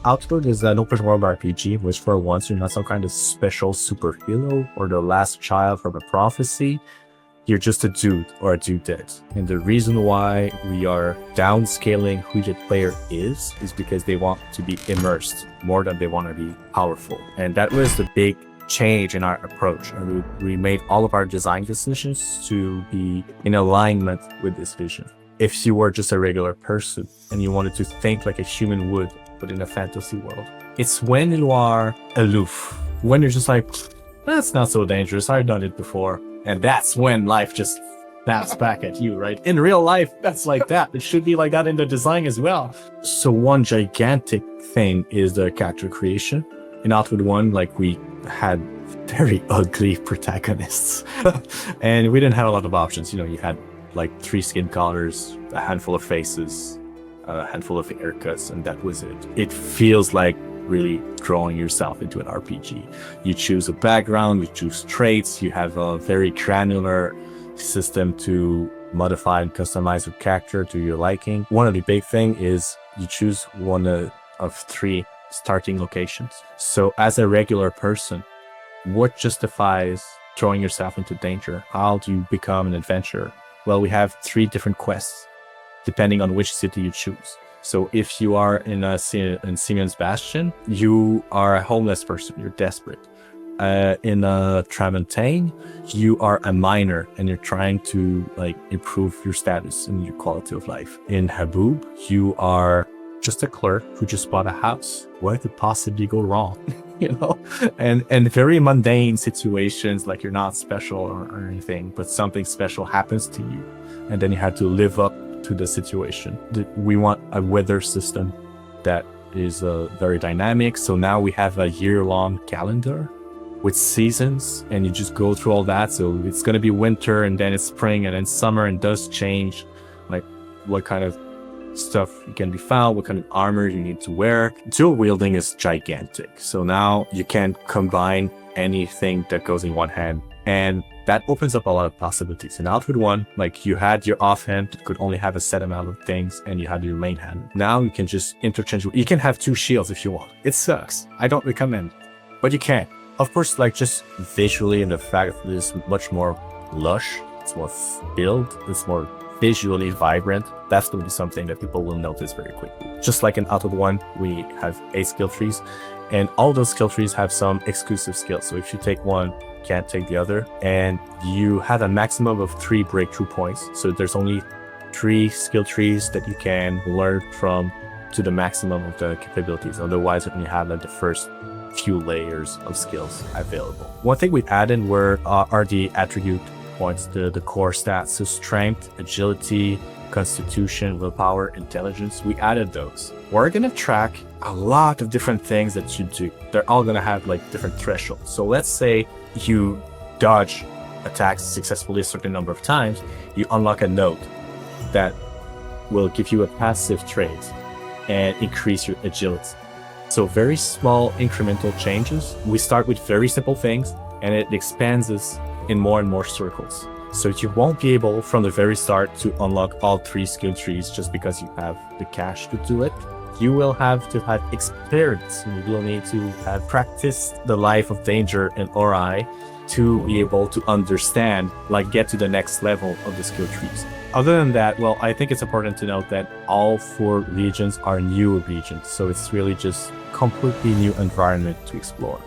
Outward is an open world RPG, which for once you're not some kind of special superhero or the last child from a prophecy. You're just a dude or a dudette. And the reason why we are downscaling who the player is because they want to be immersed more than they want to be powerful. And that was the big change in our approach. And we made all of our design decisions to be in alignment with this vision. If you were just a regular person and you wanted to think like a human would, but in a fantasy world, it's when you are aloof, when you're just like, that's not so dangerous, I've done it before. And that's when life just snaps back at you, right? In real life, that's like that. It should be like that in the design as well. So one gigantic thing is the character creation. In Outward 1, like, we had very ugly protagonists. And we didn't have a lot of options. You know, you had like 3 skin colors, a handful of faces, a handful of haircuts, and that was it. It feels like really drawing yourself into an RPG. You choose a background, you choose traits, you have a very granular system to modify and customize your character to your liking. One of the big thing is you choose one of 3 starting locations. So as a regular person, what justifies throwing yourself into danger? How do you become an adventurer? Well, we have 3 different quests depending on which city you choose. So if you are in Simeon's Bastion, you are a homeless person, you're desperate. In Tramontaine, you are a miner and you're trying to like improve your status and your quality of life. In Haboob, you are just a clerk who just bought a house. What could possibly go wrong? You know, and very mundane situations, like you're not special or anything, but something special happens to you, and then you have to live up to the situation. We want a weather system that is very dynamic. So now we have a year-long calendar with seasons, and you just go through all that. So it's going to be winter, and then it's spring, and then summer, and does change like what kind of stuff can be found, what kind of armor you need to wear. Dual wielding is gigantic. So now you can combine anything that goes in one hand, and that opens up a lot of possibilities. In Outward 1, like, you had your offhand that could only have a set amount of things, and you had your main hand. Now you can just interchange. You can have 2 shields if you want. It sucks. I don't recommend, but you can. Of course, like, just visually, and the fact that it's much more lush, it's more filled, it's more visually vibrant. That's going to be something that people will notice very quickly. Just like in Outward 1, we have 8 skill trees, and all those skill trees have some exclusive skills. So if you take one, can't take the other, and you have a maximum of 3 breakthrough points. So there's only 3 skill trees that you can learn from to the maximum of the capabilities. Otherwise, you have like the first few layers of skills available. One thing we added are the attribute points, the core stats. So strength, agility, constitution, willpower, intelligence. We added those. We're gonna track a lot of different things that you do. They're all gonna have like different thresholds. So let's say you dodge attacks successfully a certain number of times, you unlock a node that will give you a passive trait and increase your agility. So very small incremental changes. We start with very simple things, and it expands us in more and more circles. So you won't be able from the very start to unlock all 3 skill trees just because you have the cash to do it. You will have to have experience. You will need to have practiced the life of danger in Ori to be able to understand, like, get to the next level of the skill trees. Other than that, well, I think it's important to note that all 4 regions are new regions. So it's really just completely new environment to explore.